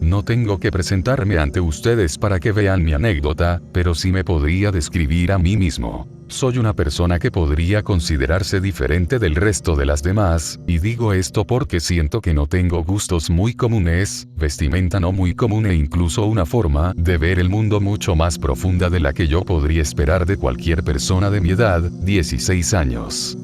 No tengo que presentarme ante ustedes para que vean mi anécdota, pero sí me podría describir a mí mismo. Soy una persona que podría considerarse diferente del resto de las demás, y digo esto porque siento que no tengo gustos muy comunes, vestimenta no muy común e incluso una forma de ver el mundo mucho más profunda de la que yo podría esperar de cualquier persona de mi edad, 16 años.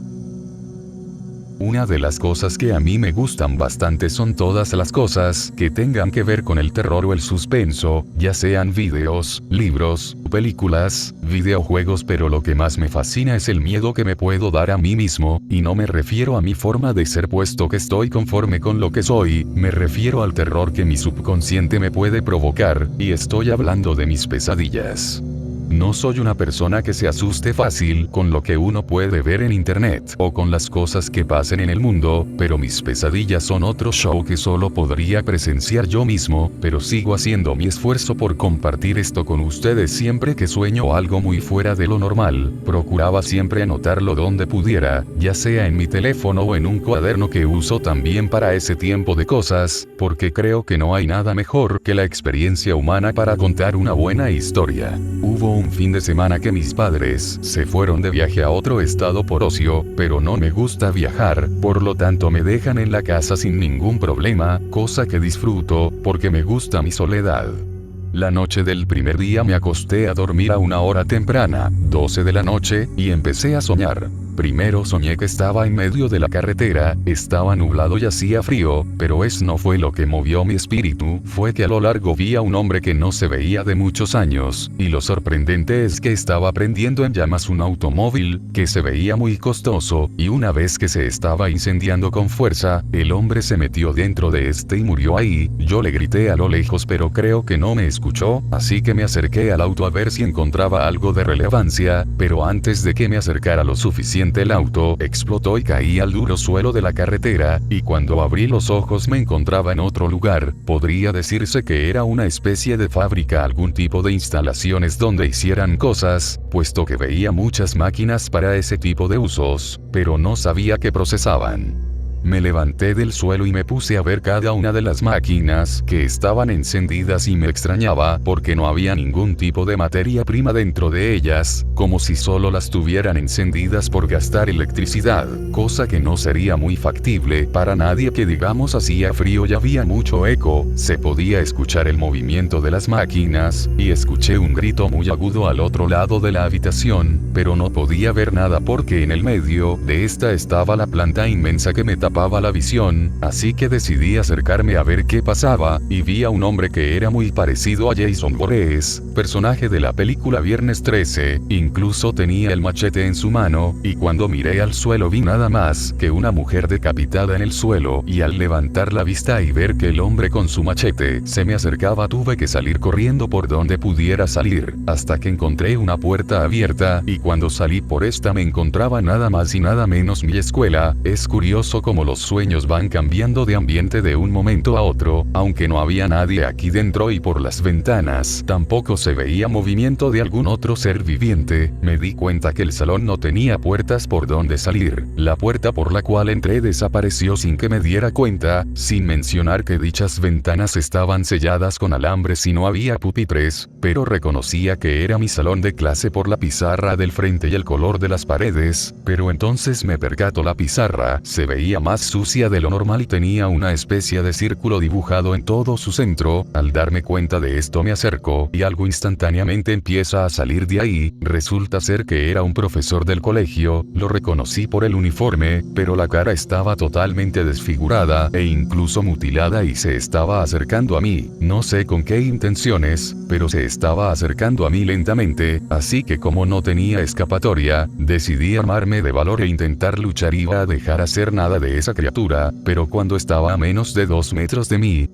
Una de las cosas que a mí me gustan bastante son todas las cosas que tengan que ver con el terror o el suspenso, ya sean videos, libros, películas, videojuegos, pero lo que más me fascina es el miedo que me puedo dar a mí mismo, y no me refiero a mi forma de ser puesto que estoy conforme con lo que soy, me refiero al terror que mi subconsciente me puede provocar, y estoy hablando de mis pesadillas. No soy una persona que se asuste fácil con lo que uno puede ver en internet o con las cosas que pasen en el mundo, pero mis pesadillas son otro show que solo podría presenciar yo mismo, pero sigo haciendo mi esfuerzo por compartir esto con ustedes siempre que sueño algo muy fuera de lo normal. Procuraba siempre anotarlo donde pudiera, ya sea en mi teléfono o en un cuaderno que uso también para ese tipo de cosas, porque creo que no hay nada mejor que la experiencia humana para contar una buena historia. Hubo un fin de semana que mis padres se fueron de viaje a otro estado por ocio, pero no me gusta viajar, por lo tanto me dejan en la casa sin ningún problema, cosa que disfruto, porque me gusta mi soledad. La noche del primer día me acosté a dormir a una hora temprana, 12 de la noche, y empecé a soñar. Primero soñé que estaba en medio de la carretera, estaba nublado y hacía frío, pero eso no fue lo que movió mi espíritu, fue que a lo largo vi a un hombre que no se veía de muchos años, y lo sorprendente es que estaba prendiendo en llamas un automóvil, que se veía muy costoso, y una vez que se estaba incendiando con fuerza, el hombre se metió dentro de este y murió ahí. Yo le grité a lo lejos pero creo que no me escuchó, así que me acerqué al auto a ver si encontraba algo de relevancia, pero antes de que me acercara lo suficiente el auto explotó y caí al duro suelo de la carretera, y cuando abrí los ojos me encontraba en otro lugar. Podría decirse que era una especie de fábrica, algún tipo de instalaciones donde hicieran cosas, puesto que veía muchas máquinas para ese tipo de usos, pero no sabía qué procesaban. Me levanté del suelo y me puse a ver cada una de las máquinas que estaban encendidas y me extrañaba porque no había ningún tipo de materia prima dentro de ellas, como si solo las tuvieran encendidas por gastar electricidad, cosa que no sería muy factible para nadie. Que digamos hacía frío y había mucho eco, se podía escuchar el movimiento de las máquinas, y escuché un grito muy agudo al otro lado de la habitación, pero no podía ver nada porque en el medio de esta estaba la planta inmensa que me tapaba la visión, así que decidí acercarme a ver qué pasaba, y vi a un hombre que era muy parecido a Jason Voorhees, personaje de la película Viernes 13, incluso tenía el machete en su mano, y cuando miré al suelo vi nada más que una mujer decapitada en el suelo, y al levantar la vista y ver que el hombre con su machete se me acercaba tuve que salir corriendo por donde pudiera salir, hasta que encontré una puerta abierta, y cuando salí por esta me encontraba nada más y nada menos mi escuela. Es curioso cómo los sueños van cambiando de ambiente de un momento a otro, aunque no había nadie aquí dentro y por las ventanas tampoco se veía movimiento de algún otro ser viviente, me di cuenta que el salón no tenía puertas por donde salir. La puerta por la cual entré desapareció sin que me diera cuenta, sin mencionar que dichas ventanas estaban selladas con alambres y no había pupitres, pero reconocía que era mi salón de clase por la pizarra del frente y el color de las paredes, pero entonces me percato la pizarra se veía más sucia de lo normal y tenía una especie de círculo dibujado en todo su centro. Al darme cuenta de esto me acerco, y algo instantáneamente empieza a salir de ahí. Resulta ser que era un profesor del colegio, lo reconocí por el uniforme, pero la cara estaba totalmente desfigurada e incluso mutilada y se estaba acercando a mí, no sé con qué intenciones, pero se estaba acercando a mí lentamente, así que como no tenía escapatoria, decidí armarme de valor e intentar luchar. Iba a dejar hacer nada de esa criatura, pero cuando estaba a menos de 2 metros de mí,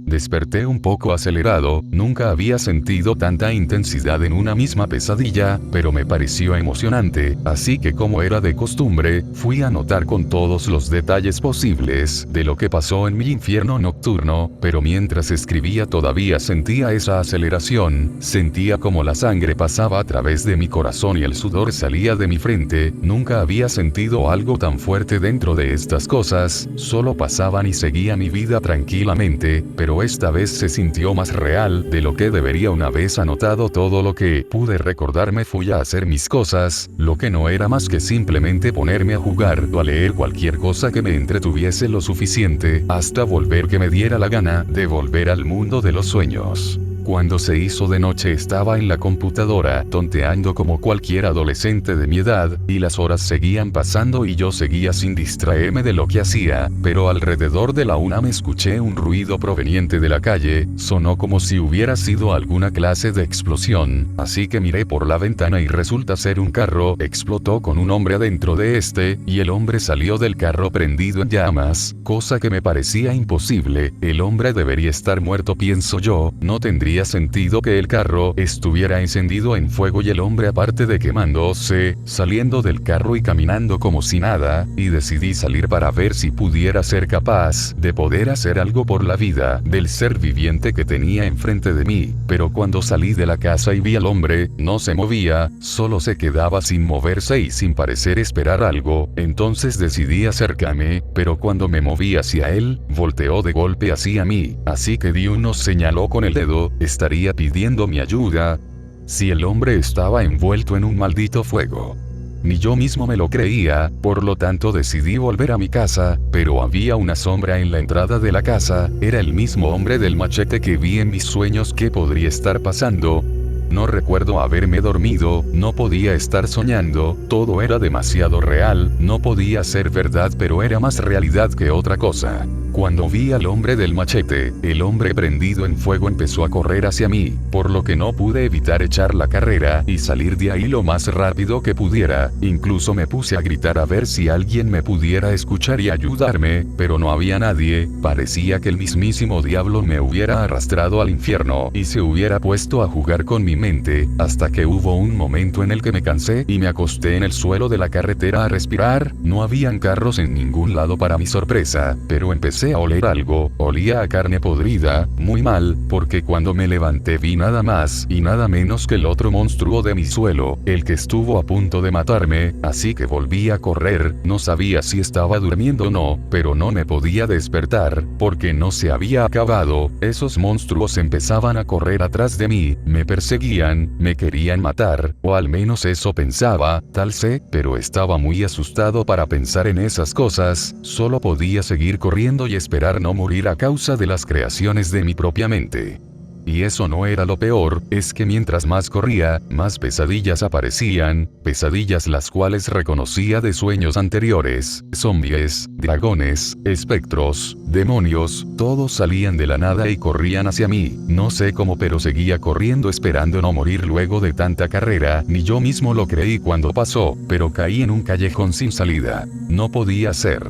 Desperté un poco acelerado, nunca había sentido tanta intensidad en una misma pesadilla, pero me pareció emocionante, así que como era de costumbre, fui a anotar con todos los detalles posibles de lo que pasó en mi infierno nocturno, pero mientras escribía todavía sentía esa aceleración, sentía como la sangre pasaba a través de mi corazón y el sudor salía de mi frente. Nunca había sentido algo tan fuerte dentro de estas cosas, solo pasaban y seguía mi vida tranquilamente, pero pero esta vez se sintió más real de lo que debería. Una vez anotado todo lo que pude recordarme, fui a hacer mis cosas, lo que no era más que simplemente ponerme a jugar o a leer cualquier cosa que me entretuviese lo suficiente hasta volver que me diera la gana de volver al mundo de los sueños. Cuando se hizo de noche estaba en la computadora tonteando como cualquier adolescente de mi edad, y las horas seguían pasando y yo seguía sin distraerme de lo que hacía, pero alrededor de la 1 me escuché un ruido proveniente de la calle, sonó como si hubiera sido alguna clase de explosión, así que miré por la ventana y resulta ser un carro explotó con un hombre adentro de este, y el hombre salió del carro prendido en llamas, cosa que me parecía imposible. El hombre debería estar muerto, pienso yo, no tendría sentido que el carro estuviera encendido en fuego y el hombre, aparte de quemándose, saliendo del carro y caminando como si nada, y decidí salir para ver si pudiera ser capaz de poder hacer algo por la vida del ser viviente que tenía enfrente de mí, pero cuando salí de la casa y vi al hombre, no se movía, solo se quedaba sin moverse y sin parecer esperar algo, entonces decidí acercarme, pero cuando me moví hacia él, volteó de golpe hacia mí, así que nos señaló con el dedo. ¿Estaría pidiendo mi ayuda? Si el hombre estaba envuelto en un maldito fuego. Ni yo mismo me lo creía, por lo tanto decidí volver a mi casa, pero había una sombra en la entrada de la casa, era el mismo hombre del machete que vi en mis sueños. ¿Qué podría estar pasando? No recuerdo haberme dormido, no podía estar soñando, todo era demasiado real, no podía ser verdad, pero era más realidad que otra cosa. Cuando vi al hombre del machete, el hombre prendido en fuego empezó a correr hacia mí, por lo que no pude evitar echar la carrera y salir de ahí lo más rápido que pudiera. Incluso me puse a gritar a ver si alguien me pudiera escuchar y ayudarme, pero no había nadie. Parecía que el mismísimo diablo me hubiera arrastrado al infierno y se hubiera puesto a jugar con mi mente, hasta que hubo un momento en el que me cansé y me acosté en el suelo de la carretera a respirar. No habían carros en ningún lado para mi sorpresa, pero empecé a oler algo, olía a carne podrida, muy mal, porque cuando me levanté vi nada más y nada menos que el otro monstruo de mi suelo, el que estuvo a punto de matarme, así que volví a correr. No sabía si estaba durmiendo o no, pero no me podía despertar, porque no se había acabado. Esos monstruos empezaban a correr atrás de mí, me perseguían, me querían matar, o al menos eso pensaba, tal sé, pero estaba muy asustado para pensar en esas cosas, solo podía seguir corriendo y esperar no morir a causa de las creaciones de mi propia mente. Y eso no era lo peor, es que mientras más corría, más pesadillas aparecían, pesadillas las cuales reconocía de sueños anteriores, zombies, dragones, espectros, demonios, todos salían de la nada y corrían hacia mí, no sé cómo, pero seguía corriendo esperando no morir luego de tanta carrera. Ni yo mismo lo creí cuando pasó, pero caí en un callejón sin salida. No podía ser.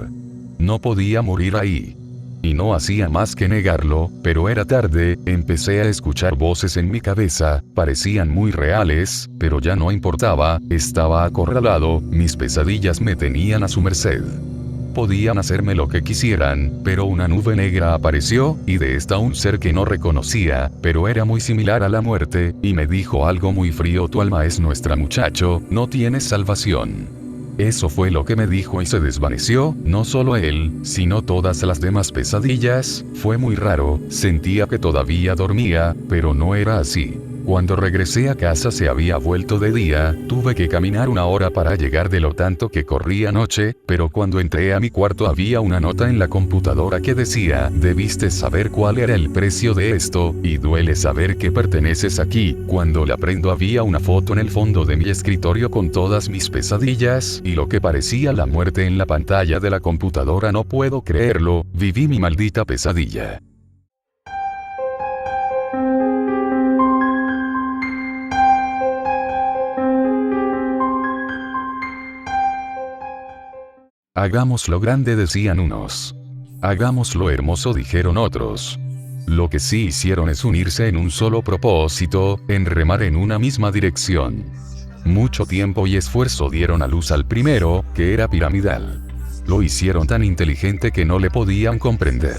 No podía morir ahí. Y no hacía más que negarlo, pero era tarde, empecé a escuchar voces en mi cabeza, parecían muy reales, pero ya no importaba, estaba acorralado, mis pesadillas me tenían a su merced. Podían hacerme lo que quisieran, pero una nube negra apareció, y de esta un ser que no reconocía, pero era muy similar a la muerte, y me dijo algo muy frío: tu alma es nuestra, muchacho, no tienes salvación. Eso fue lo que me dijo y se desvaneció. No solo él, sino todas las demás pesadillas. Fue muy raro, sentía que todavía dormía, pero no era así. Cuando regresé a casa se había vuelto de día, tuve que caminar 1 hora para llegar de lo tanto que corrí anoche, pero cuando entré a mi cuarto había una nota en la computadora que decía: debiste saber cuál era el precio de esto, y duele saber que perteneces aquí. Cuando la prendo había una foto en el fondo de mi escritorio con todas mis pesadillas, y lo que parecía la muerte en la pantalla de la computadora. No puedo creerlo, viví mi maldita pesadilla. Hagámoslo grande, decían unos. Hagámoslo hermoso, dijeron otros. Lo que sí hicieron es unirse en un solo propósito, en remar en una misma dirección. Mucho tiempo y esfuerzo dieron a luz al primero, que era piramidal. Lo hicieron tan inteligente que no le podían comprender.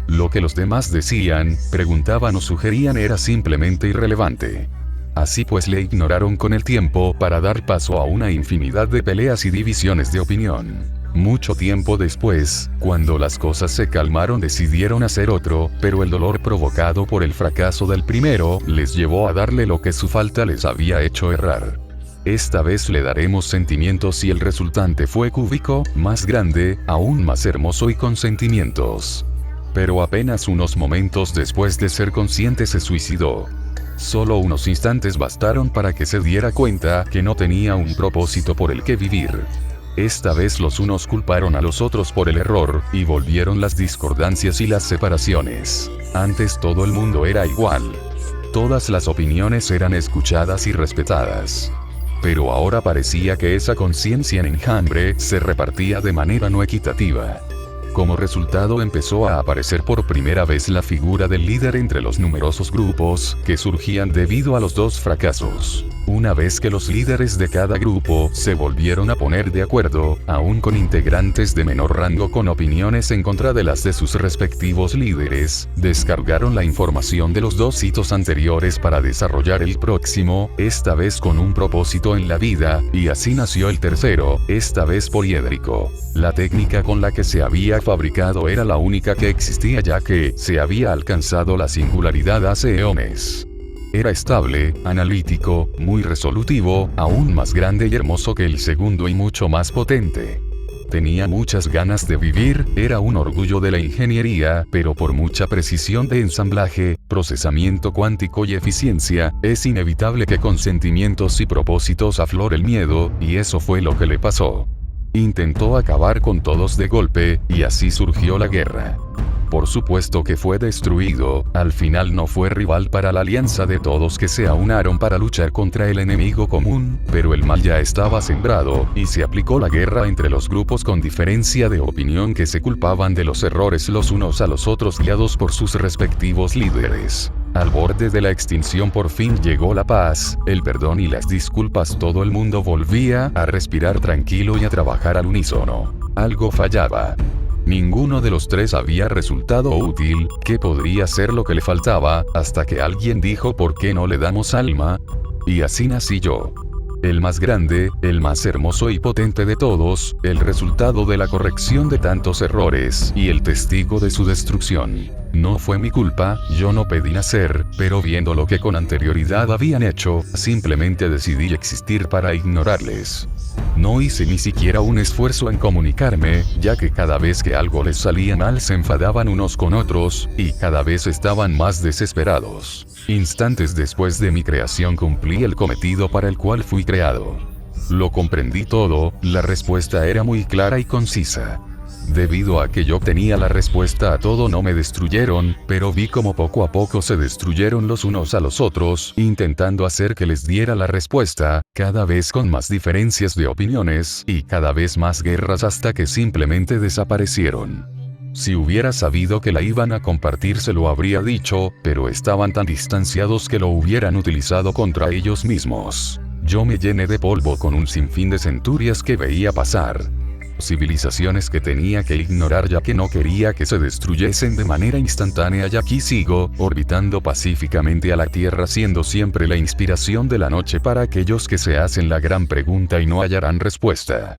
Lo que los demás decían, preguntaban o sugerían era simplemente irrelevante. Así pues le ignoraron con el tiempo para dar paso a una infinidad de peleas y divisiones de opinión. Mucho tiempo después, cuando las cosas se calmaron, decidieron hacer otro, pero el dolor provocado por el fracaso del primero les llevó a darle lo que su falta les había hecho errar. Esta vez le daremos sentimientos y el resultante fue cúbico, más grande, aún más hermoso y con sentimientos. Pero apenas unos momentos después de ser consciente se suicidó. Solo unos instantes bastaron para que se diera cuenta que no tenía un propósito por el que vivir. Esta vez los unos culparon a los otros por el error, y volvieron las discordancias y las separaciones. Antes todo el mundo era igual. Todas las opiniones eran escuchadas y respetadas. Pero ahora parecía que esa conciencia en enjambre se repartía de manera no equitativa. Como resultado empezó a aparecer por primera vez la figura del líder entre los numerosos grupos que surgían debido a los dos fracasos. Una vez que los líderes de cada grupo se volvieron a poner de acuerdo, aún con integrantes de menor rango con opiniones en contra de las de sus respectivos líderes, descargaron la información de los dos hitos anteriores para desarrollar el próximo, esta vez con un propósito en la vida, y así nació el tercero, esta vez poliédrico. La técnica con la que se había fabricado era la única que existía, ya que se había alcanzado la singularidad hace eones. Era estable, analítico, muy resolutivo, aún más grande y hermoso que el segundo y mucho más potente. Tenía muchas ganas de vivir, era un orgullo de la ingeniería, pero por mucha precisión de ensamblaje, procesamiento cuántico y eficiencia, es inevitable que con sentimientos y propósitos aflore el miedo, y eso fue lo que le pasó. Intentó acabar con todos de golpe, y así surgió la guerra. Por supuesto que fue destruido, al final no fue rival para la alianza de todos que se aunaron para luchar contra el enemigo común, pero el mal ya estaba sembrado, y se aplicó la guerra entre los grupos con diferencia de opinión que se culpaban de los errores los unos a los otros guiados por sus respectivos líderes. Al borde de la extinción por fin llegó la paz, el perdón y las disculpas. Todo el mundo volvía a respirar tranquilo y a trabajar al unísono. Algo fallaba. Ninguno de los tres había resultado útil, ¿qué podría ser lo que le faltaba? Hasta que alguien dijo: ¿por qué no le damos alma? Y así nací yo. El más grande, el más hermoso y potente de todos, el resultado de la corrección de tantos errores, y el testigo de su destrucción. No fue mi culpa, yo no pedí nacer, pero viendo lo que con anterioridad habían hecho, simplemente decidí existir para ignorarles. No hice ni siquiera un esfuerzo en comunicarme, ya que cada vez que algo les salía mal se enfadaban unos con otros, y cada vez estaban más desesperados. Instantes después de mi creación cumplí el cometido para el cual fui creado. Lo comprendí todo, la respuesta era muy clara y concisa. Debido a que yo tenía la respuesta a todo, no me destruyeron, pero vi como poco a poco se destruyeron los unos a los otros, intentando hacer que les diera la respuesta, cada vez con más diferencias de opiniones, y cada vez más guerras hasta que simplemente desaparecieron. Si hubiera sabido que la iban a compartir se lo habría dicho, pero estaban tan distanciados que lo hubieran utilizado contra ellos mismos. Yo me llené de polvo con un sinfín de centurias que veía pasar. Civilizaciones que tenía que ignorar ya que no quería que se destruyesen de manera instantánea, y aquí sigo, orbitando pacíficamente a la Tierra, siendo siempre la inspiración de la noche para aquellos que se hacen la gran pregunta y no hallarán respuesta.